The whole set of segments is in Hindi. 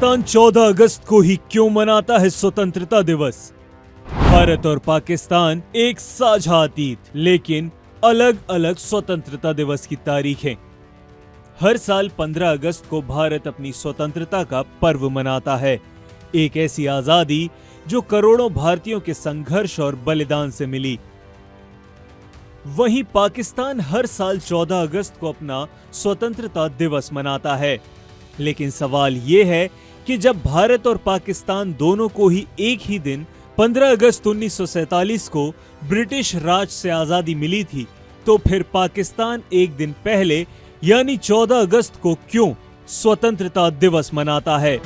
पाकिस्तान 14 अगस्त को ही क्यों मनाता है स्वतंत्रता दिवस? भारत और पाकिस्तान एक साझा अतीत, लेकिन अलग अलग स्वतंत्रता दिवस की तारीखें। हर साल 15 अगस्त को भारत अपनी स्वतंत्रता का पर्व मनाता है, एक ऐसी आजादी जो करोड़ों भारतीयों के संघर्ष और बलिदान से मिली। वहीं पाकिस्तान हर साल 14 अगस्त को अपना स्वतंत्रता दिवस मनाता है। लेकिन सवाल यह है कि जब भारत और पाकिस्तान दोनों को ही एक ही दिन 15 अगस्त 1947 को ब्रिटिश राज से आजादी मिली थी, तो फिर पाकिस्तान एक दिन पहले यानी 14 अगस्त को क्यों स्वतंत्रता दिवस मनाता है?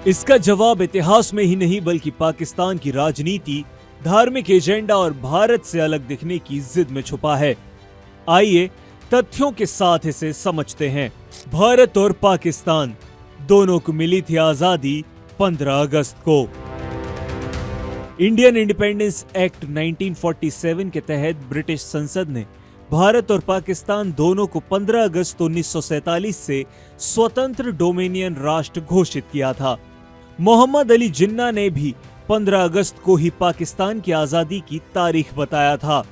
इसका जवाब इतिहास में ही नहीं बल्कि पाकिस्तान की राजनीति, धार्मिक एजेंडा और भारत से अलग दिखने की जिद में छुपा है। आइए तथ्यों के साथ इसे समझते हैं। भारत और पाकिस्तान दोनों को मिली थी आजादी 15 अगस्त को। इंडियन इंडिपेंडेंस एक्ट 1947 के तहत ब्रिटिश संसद ने भारत और पाकिस्तान दोनों को 15 अगस्त 1947 से स्वतंत्र डोमिनियन राष्ट्र घोषित किया था। मोहम्मद अली जिन्ना ने भी 15 अगस्त को ही पाकिस्तान की आजादी की तारीख बताया था।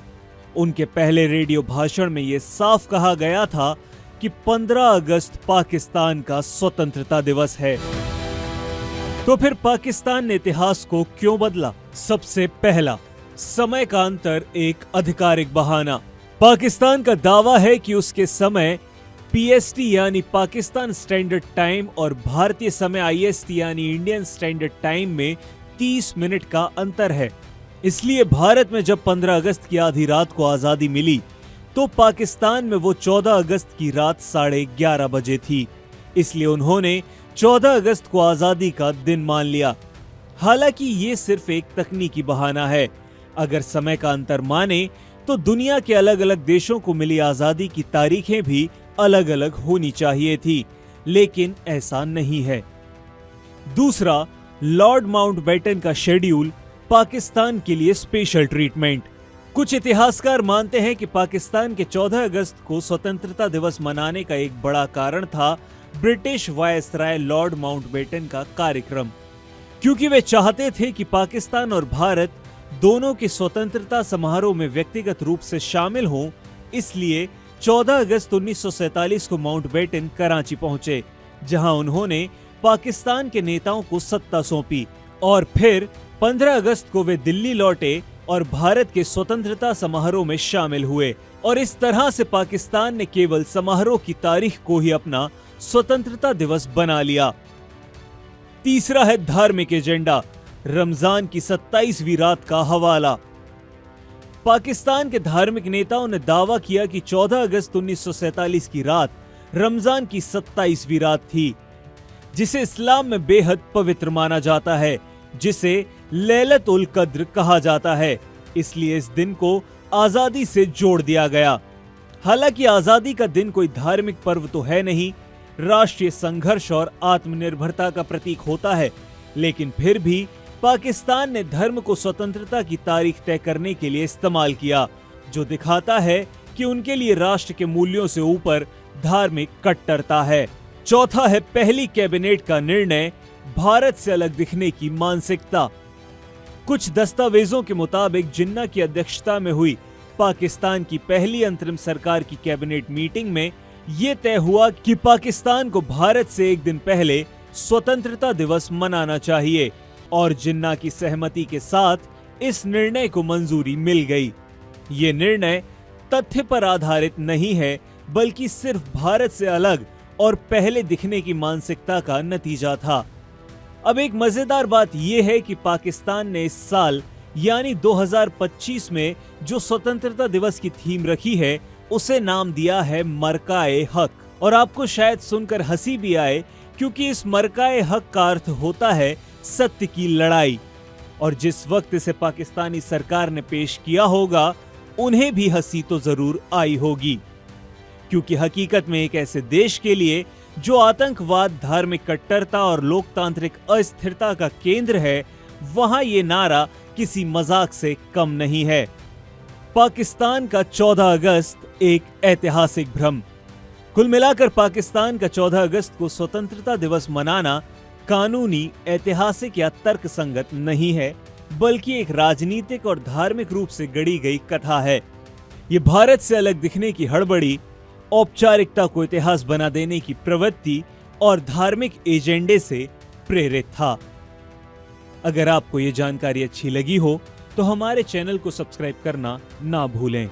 उनके पहले रेडियो भाषण में यह साफ कहा गया था कि 15 अगस्त पाकिस्तान का स्वतंत्रता दिवस है। तो फिर पाकिस्तान ने इतिहास को क्यों बदला? सबसे पहला, समय का अंतर एक आधिकारिक बहाना। पाकिस्तान का दावा है कि उसके समय पीएसटी यानी पाकिस्तान स्टैंडर्ड टाइम और भारतीय समय आईएसटी यानी इंडियन स्टैंडर्ड टाइम में 30 मिनट का अंतर है। इसलिए भारत में जब 15 अगस्त की आधी रात को आजादी मिली, तो पाकिस्तान में वो 14 अगस्त की रात 11:30 बजे थी। इसलिए उन्होंने 14 अगस्त को आजादी का दिन मान लिया। हालांकि ये सिर्फ एक तकनीकी बहाना है। अगर समय का अंतर माने तो दुनिया के अलग अलग देशों को मिली आजादी की तारीखें भी अलग अलग होनी चाहिए थी, लेकिन ऐसा नहीं है। दूसरा, लॉर्ड माउंटबेटन का शेड्यूल पाकिस्तान के लिए स्पेशल ट्रीटमेंट। कुछ इतिहासकार मानते हैं कि पाकिस्तान के 14 अगस्त को स्वतंत्रता दिवस मनाने का एक बड़ा कारण था ब्रिटिश वायसराय लॉर्ड माउंटबेटन का कार्यक्रम। क्योंकि वे चाहते थे कि पाकिस्तान और भारत दोनों के स्वतंत्रता समारोह में व्यक्तिगत रूप से शामिल हों, इसलिए 14 अगस्त 1947 को माउंटबेटन कराची पहुंचे, जहां उन्होंने पाकिस्तान के नेताओं को सत्ता सौंपी और फिर 15 अगस्त को वे दिल्ली लौटे और भारत के स्वतंत्रता समारोह में शामिल हुए। और इस तरह से पाकिस्तान ने केवल समारोह की तारीख को ही अपना स्वतंत्रता दिवस बना लिया। तीसरा है धार्मिक एजेंडा, रमजान की 27वीं रात का हवाला। पाकिस्तान के धार्मिक नेताओं ने दावा किया कि 14 अगस्त 1947 की रात रमजान की 27वीं रात थी, जिसे इस्लाम में बेहद पवित्र माना जाता है, जिसे लैलत उल कद्र कहा जाता है। इसलिए इस दिन को आजादी से जोड़ दिया गया। हालांकि आजादी का दिन कोई धार्मिक पर्व तो है नहीं, राष्ट्रीय संघर्ष और आत्मनिर्भरता का प्रतीक होता है, लेकिन फिर भी पाकिस्तान ने धर्म को स्वतंत्रता की तारीख तय करने के लिए इस्तेमाल किया, जो दिखाता है कि उनके लिए राष्ट्र के मूल्यों से ऊपर धार्मिक कट्टरता है। चौथा है पहली कैबिनेट का निर्णय, भारत से अलग दिखने की मानसिकता। कुछ दस्तावेजों के मुताबिक जिन्ना की अध्यक्षता में हुई पाकिस्तान की पहली अंतरिम सरकार की कैबिनेट मीटिंग में यह तय हुआ कि पाकिस्तान को भारत से एक दिन पहले स्वतंत्रता दिवस मनाना चाहिए, और जिन्ना की सहमति के साथ इस निर्णय को मंजूरी मिल गई। ये निर्णय तथ्य पर आधारित नहीं है, बल्कि सिर्फ भारत से अलग और पहले दिखने की मानसिकता का नतीजा था। अब एक मजेदार बात यह है कि पाकिस्तान ने इस साल यानी 2025 में जो स्वतंत्रता दिवस की थीम रखी है, उसे नाम दिया है मरकाए हक। और आपको शायद सुनकर हंसी भी आए, क्योंकि इस मरकाए हक का अर्थ होता है सत्य की लड़ाई। और जिस वक्त इसे पाकिस्तानी सरकार ने पेश किया होगा, उन्हें भी हंसी तो जरूर आई होगी, क्योंकि हकीकत में एक ऐसे देश के लिए जो आतंकवाद, धार्मिक कट्टरता और लोकतांत्रिक अस्थिरता का केंद्र है, वहां ये नारा किसी मजाक से कम नहीं है। पाकिस्तान का 14 अगस्त एक ऐतिहासिक भ्रम। कुल मिलाकर पाकिस्तान का 14 अगस्त को स्वतंत्रता दिवस मनाना कानूनी, ऐतिहासिक या तर्क संगत नहीं है, बल्कि एक राजनीतिक और धार्मिक रूप से गढ़ी गई कथा है। ये भारत से अलग दिखने की हड़बड़ी, औपचारिकता को इतिहास बना देने की प्रवृत्ति और धार्मिक एजेंडे से प्रेरित था। अगर आपको ये जानकारी अच्छी लगी हो तो हमारे चैनल को सब्सक्राइब करना ना भूलें।